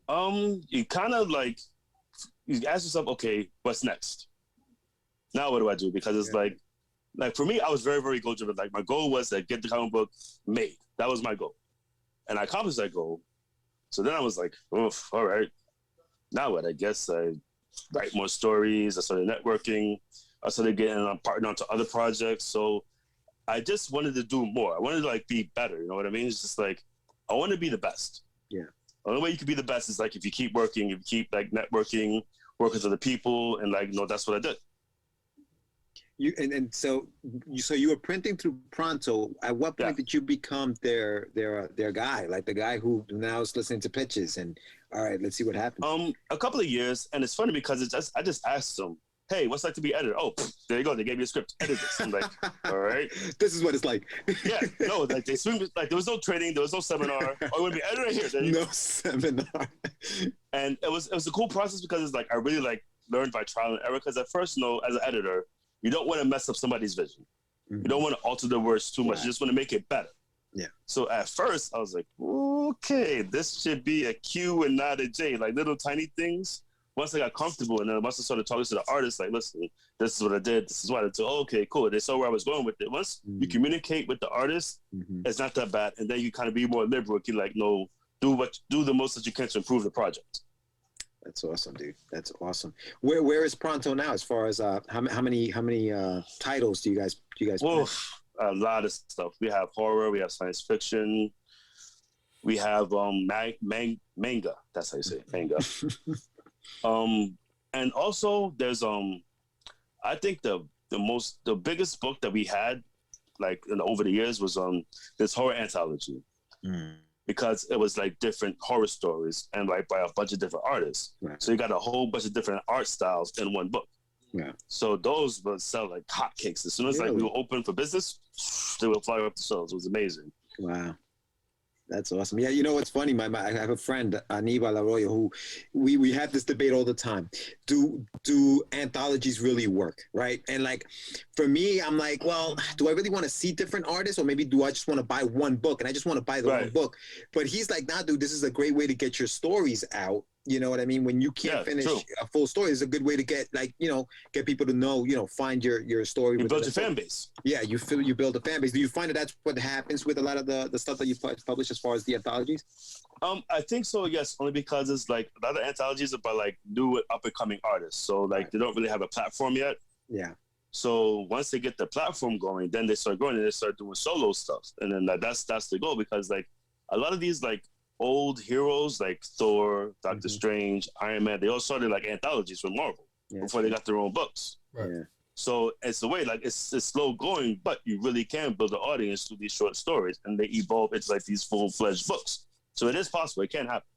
You kind of like, you ask yourself, okay, what's next? Now what do I do? Because it's like for me, I was very, very goal driven. Like my goal was to get the comic book made. That was my goal. And I accomplished that goal. So then I was like, oof, all right. Now what? I guess I write more stories. I started networking. I started getting partnered onto other projects. So I just wanted to do more. I wanted to like be better. You know what I mean? It's just like, I want to be the best. Yeah. The only way you can be the best is like if you keep working, if you keep like networking, working with other people, and like, that's what I did. So you were printing through Pronto. At what point did you become their guy, like the guy who now is listening to pitches and all right, let's see what happens? A couple of years, and it's funny because I just asked them, hey, what's it like to be editor? Oh, there you go. They gave me a script. Edit this. I'm like, all right. This is what it's like. Yeah, no, like they swing, like there was no training, there was no seminar. Oh, you want to be editor here? There you no go. seminar. And it was a cool process because it's like I really like learned by trial and error. Because at first, as an editor, you don't want to mess up somebody's vision. Mm-hmm. You don't want to alter the words too much. You just want to make it better. Yeah. So at first, I was like, okay, this should be a Q and not a J, like little tiny things. Once I got comfortable, and then once I started talking to the artist, like, listen, this is what I did. This is what I did. Oh, okay, cool. They saw where I was going with it. Once you communicate with the artist, it's not that bad. And then you kind of be more liberal. You like, no, do the most that you can to improve the project. That's awesome, dude. That's awesome. Where is Pronto now? As far as how many titles do you guys? A lot of stuff. We have horror. We have science fiction. We have manga. That's how you say it, manga. And also there's I think the biggest book that we had like over the years was this horror anthology. Because it was like different horror stories and like by a bunch of different artists. Right. So you got a whole bunch of different art styles in one book. Yeah. So those would sell like hotcakes. As soon as like we were open for business, they would fly up the shelves. It was amazing. Wow. That's awesome. Yeah, you know what's funny? I have a friend, Aníbal Arroyo, who we have this debate all the time. Do anthologies really work, right? And like, for me, I'm like, well, do I really want to see different artists, or maybe do I just want to buy one book and I just want to buy the one book? But he's like, nah, dude, this is a great way to get your stories out. You know what I mean? When you can't finish a full story, it's a good way to get get people to know, find your story. You build your fan base. Yeah, you build a fan base. Do you find that's what happens with a lot of the stuff that you publish as far as the anthologies? I think so, yes, only because it's like a lot of anthologies are about like new up and coming artists. So like they don't really have a platform yet. Yeah. So once they get the platform going, then they start going and they start doing solo stuff. And then that's the goal, because like a lot of these like old heroes like Thor, Doctor Strange, Iron Man, they all started like anthologies from Marvel before they got their own books. Right. Yeah. So it's a way, like it's slow going, but you really can build an audience through these short stories, and they evolve into like these full-fledged books. So it is possible. It can happen.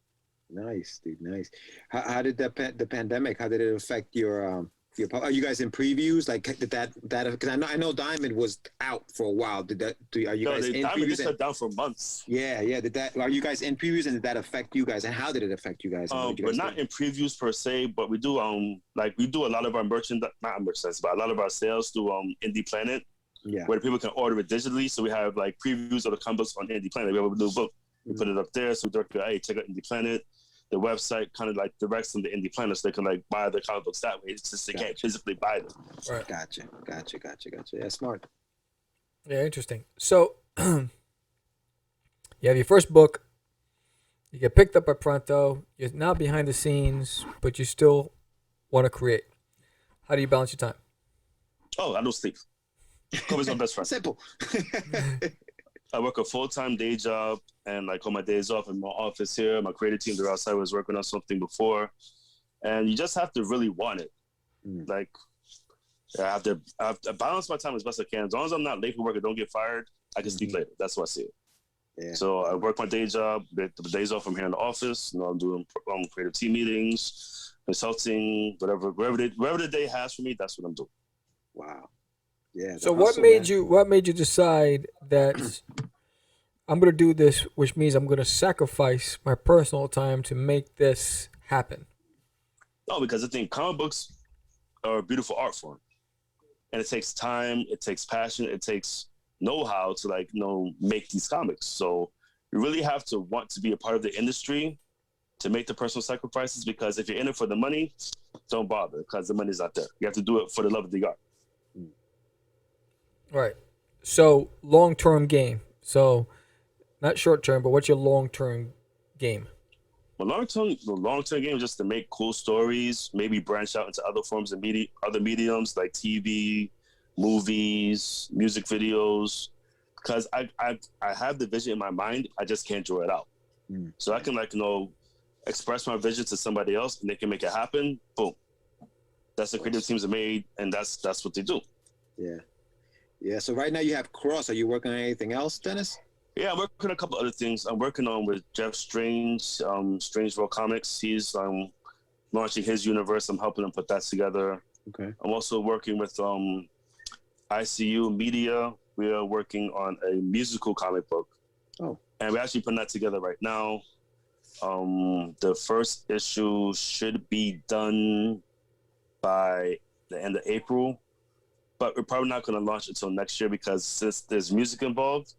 Nice, dude. Nice. How did the pandemic? How did it affect your? Are you guys in previews? Like did that? Because I know Diamond was out for a while. Are you guys in Diamond previews? Shut down for months. Yeah. Are you guys in previews, and did that affect you guys? And how did it affect you guys? We're not in previews per se, but we do we do a lot of our merchandise, not merchandise, but a lot of our sales through Indie Planet. Yeah. Where people can order it digitally. So we have like previews of the comic books on Indie Planet. We have a new book. We put it up there, so we direct hey, check out Indie Planet. The website kind of like directs them to Indie Planet, so they can like buy the comic books that way. It's just they can't physically buy them. Right. Gotcha. Yeah, smart. Yeah, interesting. So you have your first book. You get picked up by Pronto. You're now behind the scenes, but you still want to create. How do you balance your time? Oh, I don't sleep. Kobe's my best friend. Simple. I work a full-time day job, and like on my days off in my office here, my creative team, they're outside, was working on something before, and you just have to really want it. Like, I have to balance my time as best I can. As long as I'm not late for work or don't get fired, I can sleep later. That's what I see it. Yeah. So I work my day job. The days off, I'm here in the office. I'm doing creative team meetings, consulting, wherever the day has for me. That's what I'm doing. Wow. Yeah. So what made you decide that I'm gonna do this, which means I'm gonna sacrifice my personal time to make this happen? No, because I think comic books are a beautiful art form, and it takes time, it takes passion, it takes know-how to make these comics. So you really have to want to be a part of the industry to make the personal sacrifices, because if you're in it for the money, don't bother, because the money's not there. You have to do it for the love of the art. Right. So long-term game. So not short-term, but what's your long-term game? The long-term game is just to make cool stories, maybe branch out into other forms of other mediums like TV, movies, music videos, because I have the vision in my mind. I just can't draw it out. So I can express my vision to somebody else, and they can make it happen. Boom. That's the creative teams are made, and that's what they do. Yeah. So right now you have Cross. Are you working on anything else, Dennis? Yeah, I'm working on a couple other things. I'm working on with Jeff Strange, Strange World Comics. He's launching his universe. I'm helping him put that together. Okay. I'm also working with ICU Media. We are working on a musical comic book. Oh. And we're actually putting that together right now. The first issue should be done by the end of April, but we're probably not going to launch until next year, because since there's music involved,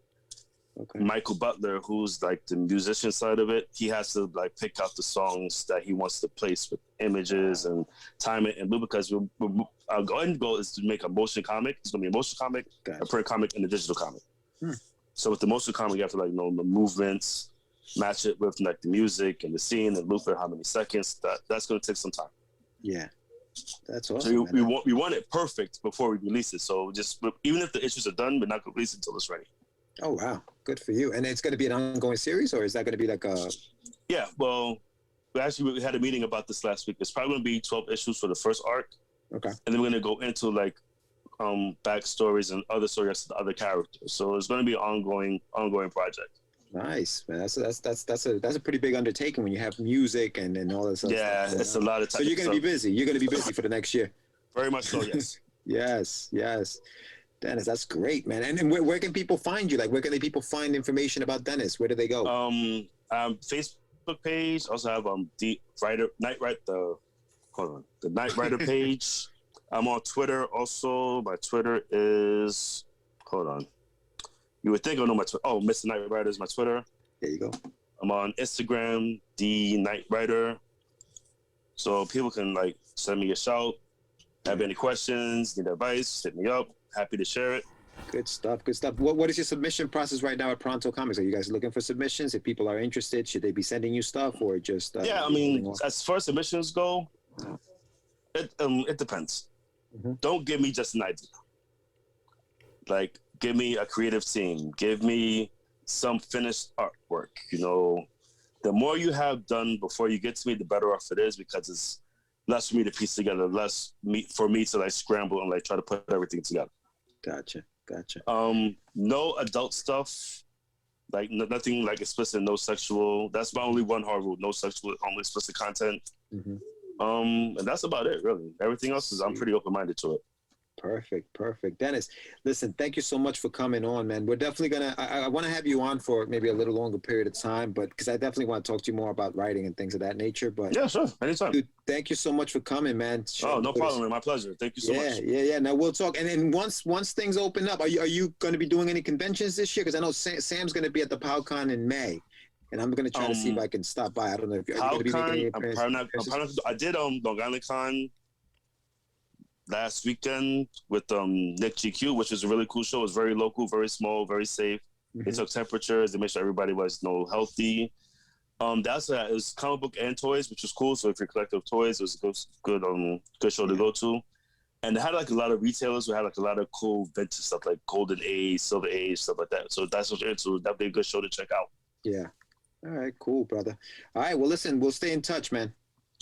Michael Butler, who's like the musician side of it, he has to pick out the songs that he wants to place with images and time it and do, because our end goal is to make a motion comic. It's going to be a motion comic, a print comic, and a digital comic. So with the motion comic, you have to know the movements, match it with the music and the scene and loop it how many seconds. That's going to take some time. Yeah. That's awesome. So we want it perfect before we release it. So even if the issues are done, we're not going to release it until it's ready. Oh, wow. Good for you. And it's going to be an ongoing series, or is that going to be like a... Yeah, well, we had a meeting about this last week. It's probably going to be 12 issues for the first arc. Okay. And then we're going to go into backstories and other stories to the other characters. So it's going to be an ongoing project. Nice, man. That's a pretty big undertaking when you have music and all this stuff. Yeah, it's a lot of time. So you're going to be busy. You're going to be busy for the next year. Very much so, yes. Yes. Dennis, that's great, man. And where can people find you? Where can people find information about Dennis? Where do they go? Facebook page. Also have the Night Rider page. I'm on Twitter also. My Twitter is you would think I know my Twitter. Oh, Mr. Night Rider is my Twitter. There you go. I'm on Instagram, the Night Rider. So people can send me a shout. Have any questions, need advice, hit me up. Happy to share it. Good stuff. What is your submission process right now at Pronto Comics? Are you guys looking for submissions? If people are interested, should they be sending you stuff or just... yeah, I mean, as far as submissions go, it depends. Mm-hmm. Don't give me just an idea. Give me a creative team. Give me some finished artwork. The more you have done before you get to me, the better off it is, because it's less for me to piece together, less for me to scramble and try to put everything together. Gotcha. No adult stuff, nothing explicit, no sexual. That's my only one hard rule: no sexual, only explicit content. Mm-hmm. And that's about it, really. Everything else I'm pretty open-minded to it. Perfect. Dennis, listen, thank you so much for coming on, man. We're definitely gonna, I want to have you on for maybe a little longer period of time, but because I definitely want to talk to you more about writing and things of that nature. But yeah, sure, anytime. Dude, thank you so much for coming, man. Oh, no problem, man. My pleasure. Thank you so much. Yeah. Now we'll talk. And then once things open up, are you going to be doing any conventions this year? Because I know Sam's going to be at the PowCon in May. And I'm going to try to see if I can stop by. I don't know if you're going to be making any appearances. I did Long Island Con last weekend with Nick GQ, which was a really cool show. It was very local, very small, very safe. Mm-hmm. They took temperatures. They made sure everybody was healthy. It was comic book and toys, which was cool. So if you're a collector of toys, it was a good show to go to. And they had a lot of retailers who had a lot of cool vintage stuff, like Golden Age, Silver Age, stuff like that. So that's what you're into. That'd be a good show to check out. Yeah. All right, cool, brother. All right, well, listen, we'll stay in touch, man.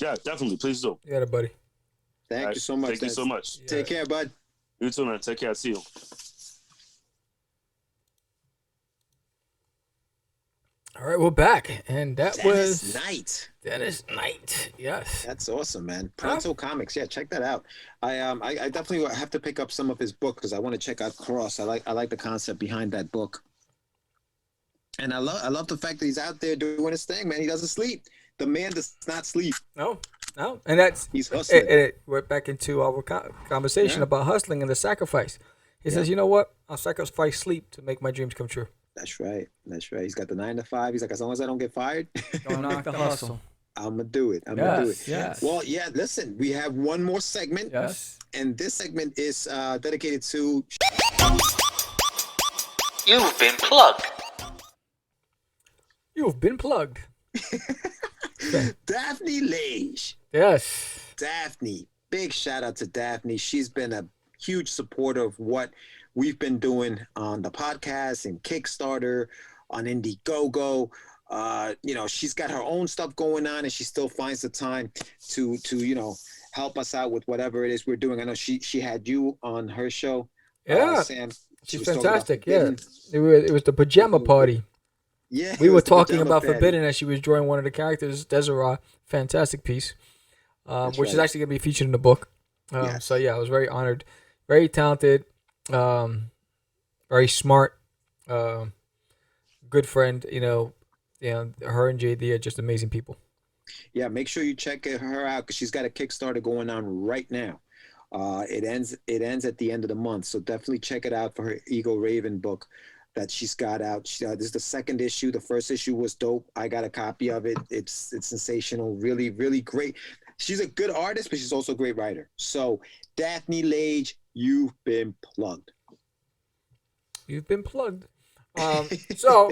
Yeah, definitely. Please do. You got it, buddy. Thank you so much. Thank you so much. Take care, bud. You too, man. Take care. I'll see you. All right, we're back, and that Dennis was Knight. Dennis Knight. Yes, That's awesome, man. Pronto Comics. Yeah, check that out. I definitely have to pick up some of his book because I want to check out Cross. I like the concept behind that book. And I love the fact that he's out there doing his thing, man. He doesn't sleep. The man does not sleep. No, and he's hustling. It went back into our conversation about hustling and the sacrifice. He says, you know what? I'll sacrifice sleep to make my dreams come true. That's right. He's got the 9 to 5. He's like, as long as I don't get fired, don't knock the hustle. I'm gonna do it. I'm gonna do it. Yes. Well, yeah. Listen, we have one more segment. Yes. And this segment is dedicated to. You've been plugged. You've been plugged. Daphne Lage. Yes. Daphne. Big shout out to Daphne. She's been a huge supporter of what we've been doing on the podcast and Kickstarter, on Indiegogo. She's got her own stuff going on, and she still finds the time to help us out with whatever it is we're doing. I know she had you on her show. Yeah, Sam. she's fantastic. Yeah, it was the pajama party. Yeah, we were talking about Forbidden as she was drawing one of the characters, Desiree. Fantastic piece, which is actually going to be featured in the book. Yes. So yeah, I was very honored. Very talented, very smart, good friend. Her and JD are just amazing people. Yeah, make sure you check her out because she's got a Kickstarter going on right now. It ends at the end of the month, so definitely check it out for her Ego Raven book that she's got out. This is the second issue. The first issue was dope. I got a copy of it. It's sensational. Really, really great. She's a good artist, but she's also a great writer. So, Daphne Lage, you've been plugged. You've been plugged. So,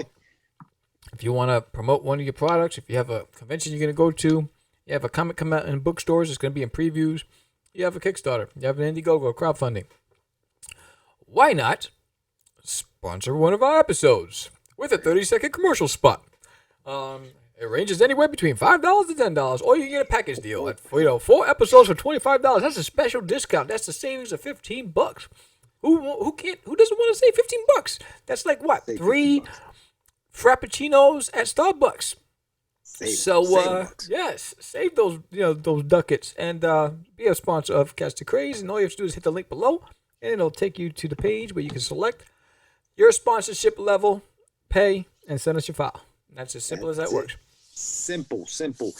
if you want to promote one of your products, if you have a convention you're going to go to, you have a comic come out in bookstores, it's going to be in previews, you have a Kickstarter, you have an Indiegogo, crowdfunding. Why not sponsor one of our episodes with a 30-second commercial spot? It ranges anywhere between $5 to $10, or you can get a package deal at 4 episodes for $25. That's a special discount. That's the savings of $15. Who doesn't want to save $15? That's like what? 3 Frappuccinos at Starbucks. Yes, save those those ducats and be a sponsor of Catch the Craze. And all you have to do is hit the link below, and it'll take you to the page where you can select your sponsorship level, pay, and send us your file. That's as simple as that works. Simple.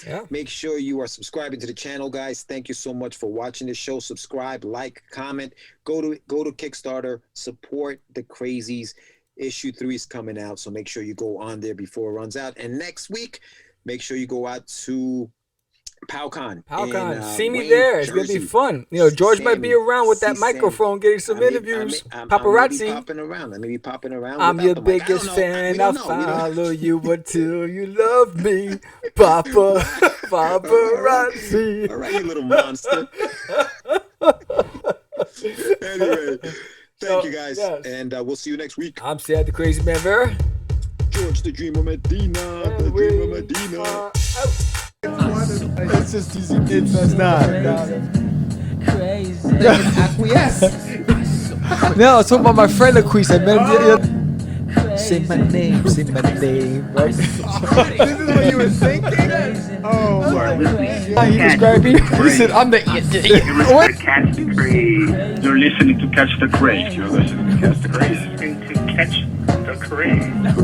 Yeah. Make sure you are subscribing to the channel, guys. Thank you so much for watching this show. Subscribe, like, comment. Go to Kickstarter. Support the Crazees. Issue 3 is coming out, so make sure you go on there before it runs out. And next week, make sure you go out to PowCon. See me there. It's going to be fun. George might be around with that microphone getting some interviews. Paparazzi. I may be popping around. I'm your biggest fan. I'll follow you until you love me. Paparazzi. All right, you little monster. Anyway, thank you guys. Yes. And we'll see you next week. I'm Sad the Crazy Man Vera. George the Dreamer Medina. The Dreamer Medina. It's just it's not. Crazy. Acquiesce. No, I was talking about my friend Acquiesce. I met him the other. Say my name, right? This is what you were thinking? Oh, he described me. He said, I'm the. What? Catch the Craze. You're listening to Catch the Craze. You're listening to Catch the Craze.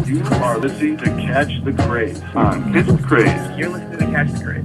You are listening to Catch the Craze on Catch the Craze. You're listening to Catch the Craze.